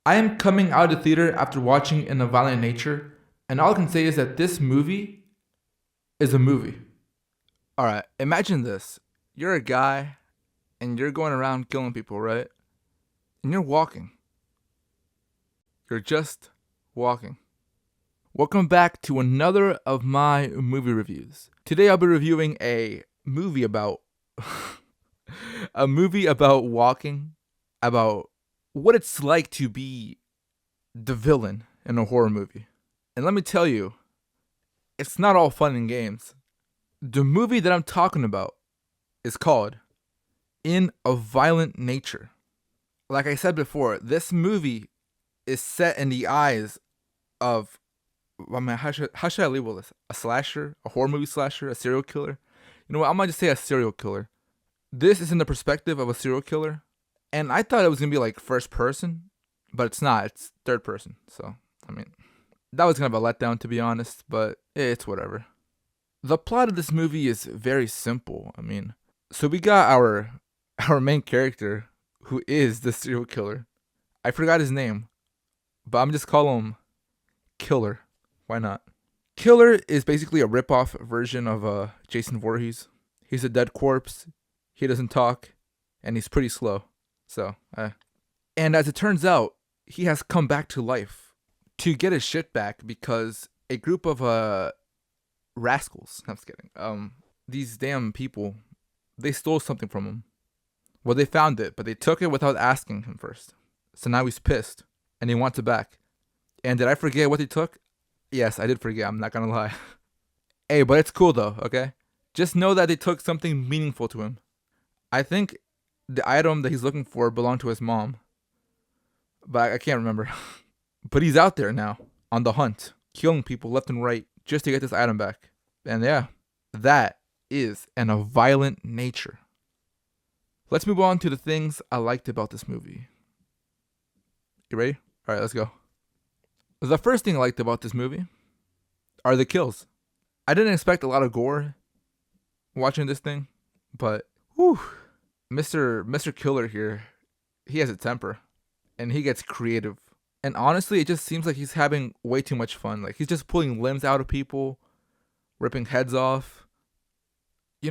I am coming out of the theater after watching In a Violent Nature, and all I can say is that this movie is a movie. All right, imagine this. You're a guy and you're going around killing people, right? And you're walking. You're just walking. Welcome back to another of my movie reviews. Today I'll be reviewing a movie about a movie about walking, about what it's like to be the villain in a horror movie. And let me tell you, it's not all fun and games. The movie that I'm talking about is called In a Violent Nature. Like I said before, this movie is set in the eyes of, how should I label this? A slasher, a horror movie slasher, a serial killer. You know what? I might just say a serial killer. This is in the perspective of a serial killer, and I thought it was gonna be like first person, but it's not. It's third person. So I mean, that was kind of a letdown to be honest, but it's whatever. The plot of this movie is very simple. I mean, so we got our main character who is the serial killer. I forgot his name, but I'm just calling him Killer. Why not? Killer is basically a rip-off version of Jason Voorhees. He's a dead corpse. He doesn't talk, and he's pretty slow. So, and as it turns out, he has come back to life to get his shit back because a group of rascals. I'm just kidding. These damn people, they stole something from him. Well, they found it, but they took it without asking him first. So now he's pissed, and he wants it back. And did I forget what they took? Yes, I did forget. I'm not gonna lie. Hey, but it's cool though, okay? Just know that they took something meaningful to him. I think the item that he's looking for belonged to his mom, but I can't remember. But he's out there now, on the hunt, killing people left and right just to get this item back. And yeah, that is a violent nature. Let's move on to the things I liked about this movie. You ready? All right, let's go. The first thing I liked about this movie are the kills. I didn't expect a lot of gore watching this thing, but whew, Mr. Killer here, he has a temper and he gets creative. And honestly, it just seems like he's having way too much fun. Like he's just pulling limbs out of people, ripping heads off,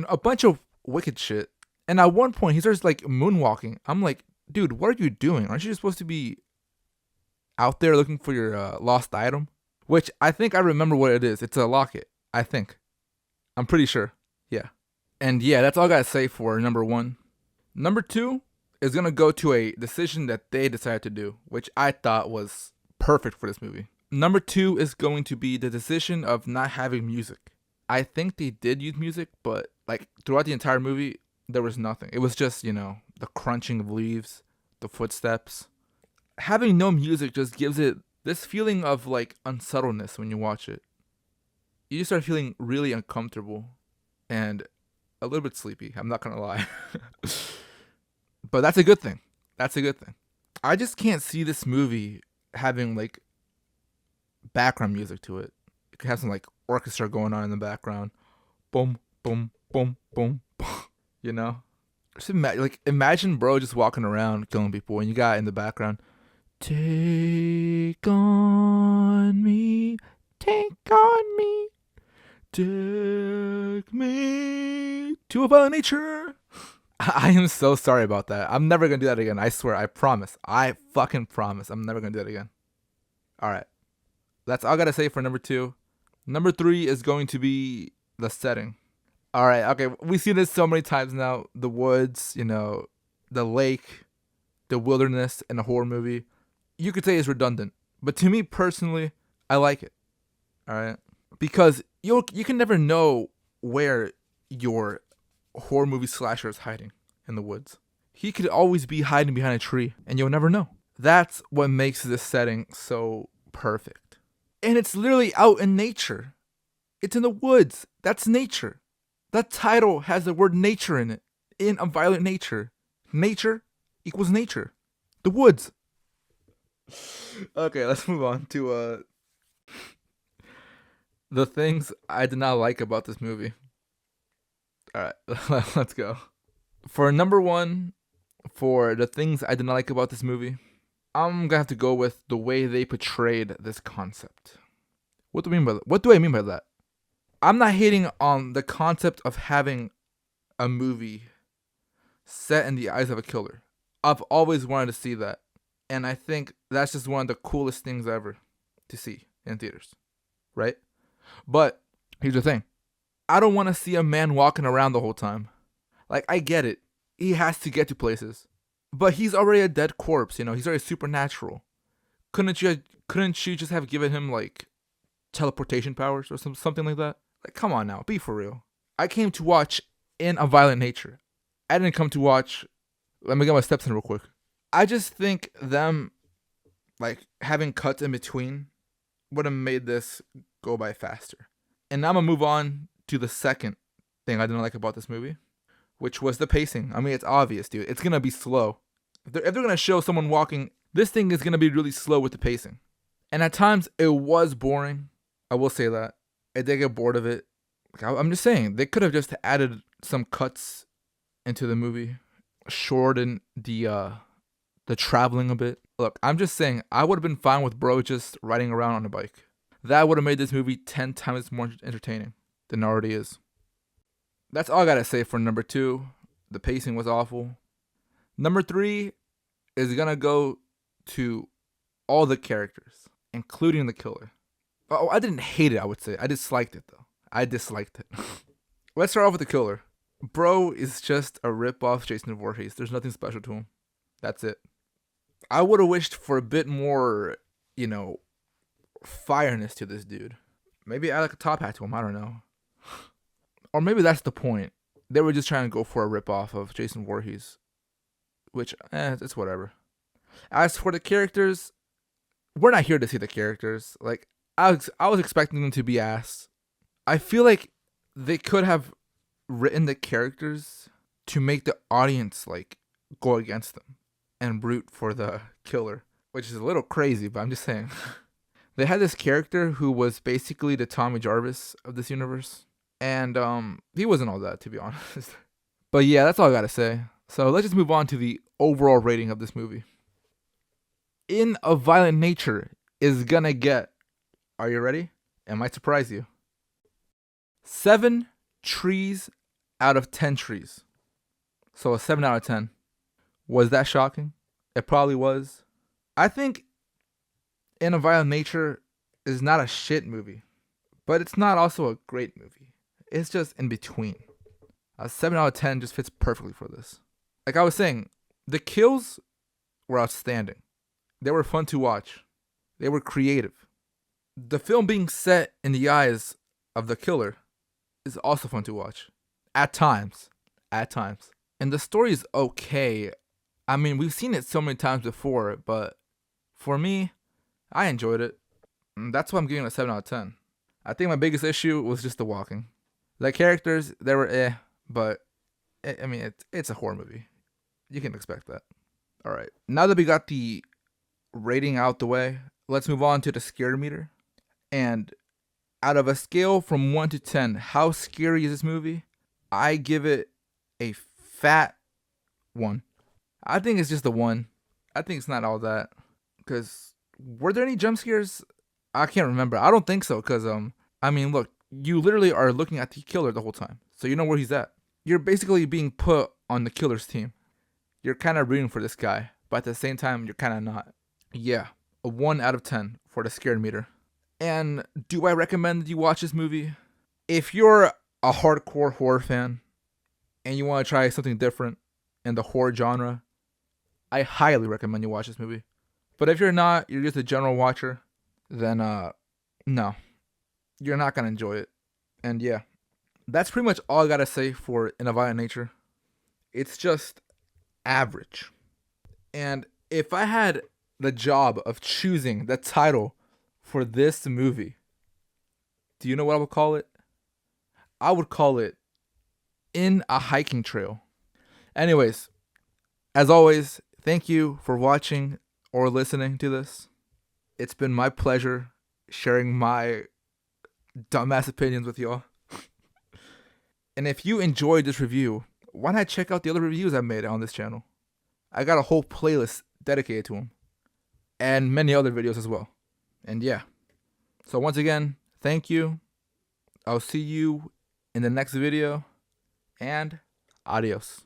a bunch of wicked shit. And at one point, he starts like moonwalking. I'm like, dude, what are you doing? Aren't you just supposed to be out there looking for your lost item? Which I think I remember what it is. It's a locket, I think. I'm pretty sure. Yeah. And yeah, that's all I gotta say for number one. Number two is gonna go to a decision that they decided to do, which I thought was perfect for this movie. Number two is going to be the decision of not having music. I think they did use music, but like throughout the entire movie, there was nothing. It was just, the crunching of leaves, the footsteps. Having no music just gives it this feeling of like unsettledness when you watch it. You just start feeling really uncomfortable and a little bit sleepy. I'm not gonna lie. But that's a good thing. That's a good thing. I just can't see this movie having like background music to it. It could have some like orchestra going on in the background. Boom, boom, boom, boom, boom. You know? Just imagine bro just walking around killing people and you got in the background, take on me, take me to a violent nature. I am so sorry about that. I'm never gonna do that again. I swear. I promise. I fucking promise. I'm never gonna do that again. All right. That's all I gotta say for number two. Number three is going to be the setting. All right. Okay. We've seen this so many times now. The woods, the lake, the wilderness in a horror movie. You could say it's redundant, but to me personally, I like it. All right, because you can never know where your horror movie slasher is hiding in the woods. He could always be hiding behind a tree, and you'll never know. That's what makes this setting so perfect. And it's literally out in nature. It's in the woods. That's nature. That title has the word nature in it. In a violent nature. Nature equals nature. The woods. Okay, let's move on to the things I did not like about this movie. All right, let's go. For number one, for the things I did not like about this movie, I'm gonna have to go with the way they portrayed this concept. What do I mean by that? What do I mean by that? I'm not hating on the concept of having a movie set in the eyes of a killer. I've always wanted to see that. And I think that's just one of the coolest things ever to see in theaters. Right? But here's the thing. I don't want to see a man walking around the whole time. Like, I get it. He has to get to places. But he's already a dead corpse, you know. He's already supernatural. Couldn't you just have given him, like, teleportation powers or something like that? Like, come on now. Be for real. I came to watch In a Violent Nature. I didn't come to watch... Let me get my steps in real quick. I just think them, like, having cuts in between would have made this go by faster. And I'm going to move on to the second thing I didn't like about this movie, which was the pacing. I mean, it's obvious, dude. It's going to be slow. If they're going to show someone walking, this thing is going to be really slow with the pacing. And at times, it was boring. I will say that. I did get bored of it. I'm just saying, they could have just added some cuts into the movie. Shorten the traveling a bit. Look, I'm just saying, I would have been fine with bro just riding around on a bike. That would have made this movie 10 times more entertaining than it already is. That's all I gotta say for number 2. The pacing was awful. Number 3 is gonna go to all the characters, including the killer. Oh, I didn't hate it, I would say. I disliked it, though. I disliked it. Let's start off with the killer. Bro is just a rip-off Jason Voorhees. There's nothing special to him. That's it. I would have wished for a bit more, you know, fireness to this dude. Maybe add like a top hat to him. I don't know. Or maybe that's the point. They were just trying to go for a rip-off of Jason Voorhees. Which, it's whatever. As for the characters, we're not here to see the characters. Like, I was expecting them to be ass. I feel like they could have written the characters to make the audience, like, go against them and root for the killer. Which is a little crazy, but I'm just saying. They had this character who was basically the Tommy Jarvis of this universe. And he wasn't all that, to be honest. But yeah, that's all I gotta say. So let's just move on to the overall rating of this movie. In a Violent Nature is gonna get, are you ready? It might surprise you. 7 trees out of 10 trees. So a 7 out of 10. Was that shocking? It probably was. I think In a Violent Nature is not a shit movie, but it's not also a great movie. It's just in between. A 7 out of 10 just fits perfectly for this. Like I was saying, the kills were outstanding. They were fun to watch. They were creative. The film being set in the eyes of the killer is also fun to watch. At times. And the story is okay. I mean, we've seen it so many times before, but for me, I enjoyed it. And that's why I'm giving it a 7 out of 10. I think my biggest issue was just the walking. The characters, they were but I mean, it's a horror movie. You can expect that. All right. Now that we got the rating out the way, let's move on to the scare meter. And out of a scale from 1 to 10, how scary is this movie? I give it a fat 1. I think it's just a 1. I think it's not all that. Because were there any jump scares? I can't remember. I don't think so. Because, I mean, look, you literally are looking at the killer the whole time. So you know where he's at. You're basically being put on the killer's team. You're kind of rooting for this guy. But at the same time, you're kind of not. Yeah, a 1 out of 10 for the scare meter. And do I recommend that you watch this movie? If you're a hardcore horror fan and you want to try something different in the horror genre, I highly recommend you watch this movie. But if you're not, you're just a general watcher, then no, you're not going to enjoy it. And yeah, that's pretty much all I got to say for In a Violent Nature. It's just average. And if I had the job of choosing the title for this movie, do you know what I would call it? I would call it In a Hiking Trail. Anyways, as always, thank you for watching or listening to this. It's been my pleasure sharing my dumbass opinions with y'all. And if you enjoyed this review, why not check out the other reviews I made on this channel? I got a whole playlist dedicated to them. and many other videos as well. And yeah. So once again, thank you. I'll see you in the next video, and adios.